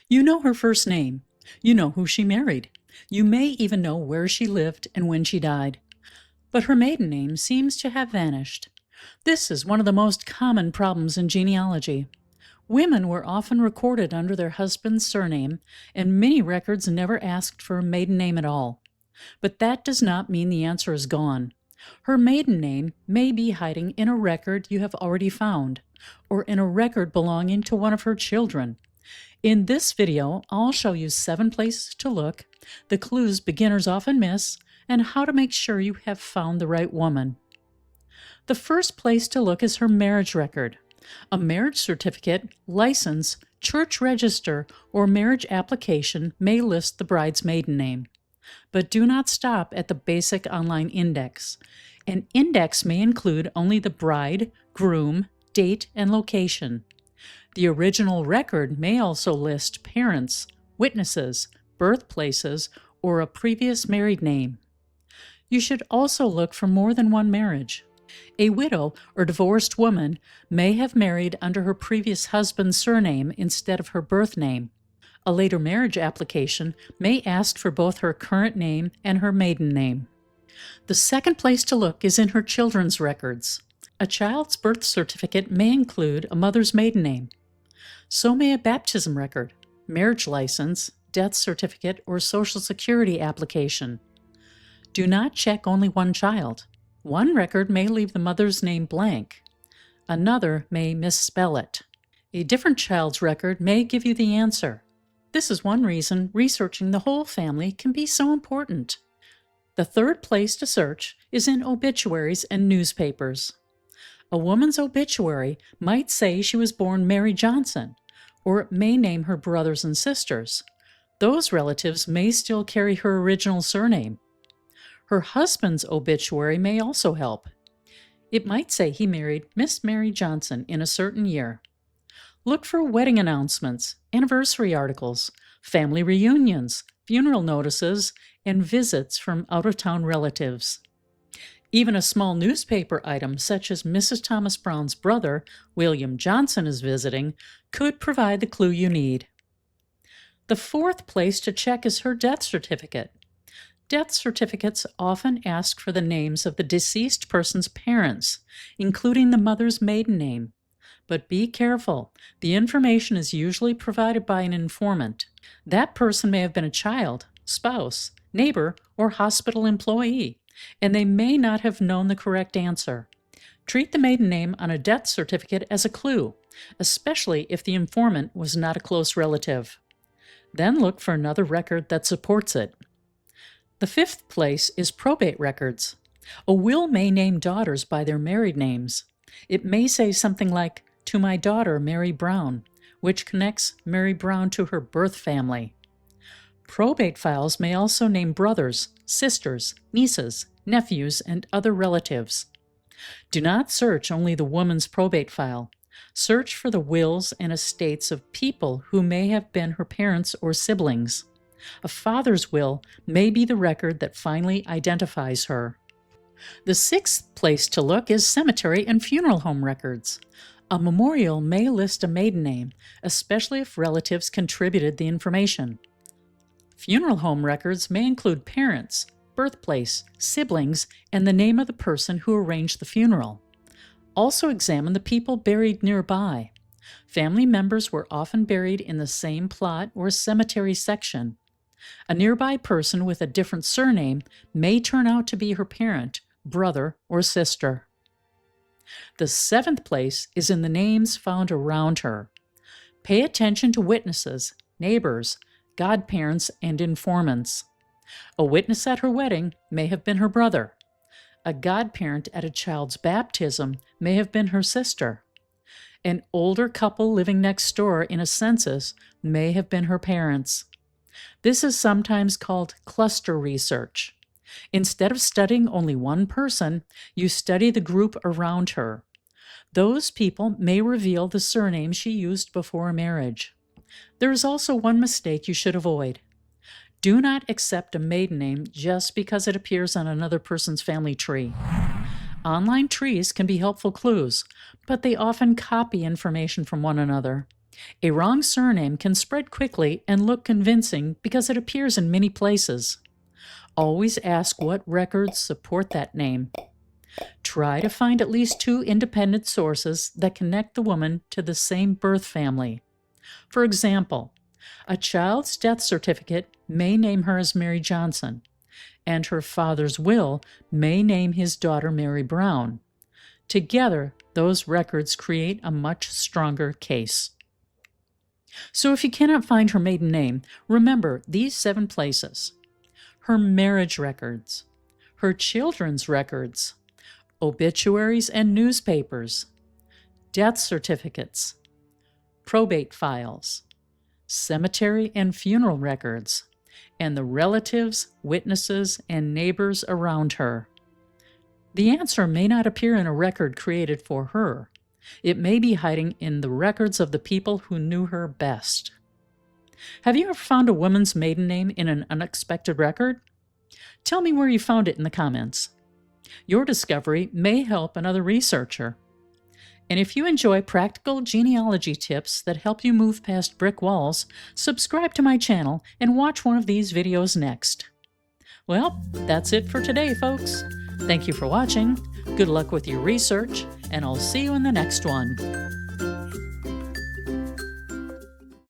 You know her first name. You know who she married. You may even know where she lived and when she died. But her maiden name seems to have vanished. This is one of the most common problems in genealogy. Women were often recorded under their husband's surname, and many records never asked for a maiden name at all. But that does not mean the answer is gone. Her maiden name may be hiding in a record you have already found, or in a record belonging to one of her children. In this video, I'll show you 7 places to look, the clues beginners often miss, and how to make sure you have found the right woman. The first place to look is her marriage record. A marriage certificate, license, church register, or marriage application may list the bride's maiden name. But do not stop at the basic online index. An index may include only the bride, groom, date, and location. The original record may also list parents, witnesses, birthplaces, or a previous married name. You should also look for more than one marriage. A widow or divorced woman may have married under her previous husband's surname instead of her birth name. A later marriage application may ask for both her current name and her maiden name. The second place to look is in her children's records. A child's birth certificate may include a mother's maiden name. So may a baptism record, marriage license, death certificate, or Social Security application. Do not check only one child. One record may leave the mother's name blank. Another may misspell it. A different child's record may give you the answer. This is one reason researching the whole family can be so important. The third place to search is in obituaries and newspapers. A woman's obituary might say she was born Mary Johnson, or it may name her brothers and sisters. Those relatives may still carry her original surname. Her husband's obituary may also help. It might say he married Miss Mary Johnson in a certain year. Look for wedding announcements, anniversary articles, family reunions, funeral notices, and visits from out-of-town relatives. Even a small newspaper item such as Mrs. Thomas Brown's brother, William Johnson, is visiting could provide the clue you need. The fourth place to check is her death certificate. Death certificates often ask for the names of the deceased person's parents, including the mother's maiden name. But be careful, the information is usually provided by an informant. That person may have been a child, spouse, neighbor, or hospital employee, and they may not have known the correct answer. Treat the maiden name on a death certificate as a clue, especially if the informant was not a close relative. Then look for another record that supports it. The fifth place is probate records. A will may name daughters by their married names. It may say something like, "To my daughter, Mary Brown," which connects Mary Brown to her birth family. Probate files may also name brothers, sisters, nieces, nephews, and other relatives. Do not search only the woman's probate file. Search for the wills and estates of people who may have been her parents or siblings. A father's will may be the record that finally identifies her. The sixth place to look is cemetery and funeral home records. A memorial may list a maiden name, especially if relatives contributed the information. Funeral home records may include parents, birthplace, siblings, and the name of the person who arranged the funeral. Also examine the people buried nearby. Family members were often buried in the same plot or cemetery section. A nearby person with a different surname may turn out to be her parent, brother, or sister. The seventh place is in the names found around her. Pay attention to witnesses, neighbors, godparents, and informants. A witness at her wedding may have been her brother. A godparent at a child's baptism may have been her sister. An older couple living next door in a census may have been her parents. This is sometimes called cluster research. Instead of studying only one person, you study the group around her. Those people may reveal the surname she used before marriage. There is also one mistake you should avoid. Do not accept a maiden name just because it appears on another person's family tree. Online trees can be helpful clues, but they often copy information from one another. A wrong surname can spread quickly and look convincing because it appears in many places. Always ask what records support that name. Try to find at least 2 independent sources that connect the woman to the same birth family. For example, a child's death certificate may name her as Mary Johnson, and her father's will may name his daughter Mary Brown. Together, those records create a much stronger case. So if you cannot find her maiden name, remember these 7 places: her marriage records, her children's records, obituaries and newspapers, death certificates, probate files, cemetery and funeral records, and the relatives, witnesses, and neighbors around her. The answer may not appear in a record created for her. It may be hiding in the records of the people who knew her best. Have you ever found a woman's maiden name in an unexpected record? Tell me where you found it in the comments. Your discovery may help another researcher. And if you enjoy practical genealogy tips that help you move past brick walls, subscribe to my channel and watch one of these videos next. Well, that's it for today, folks. Thank you for watching. Good luck with your research, and I'll see you in the next one.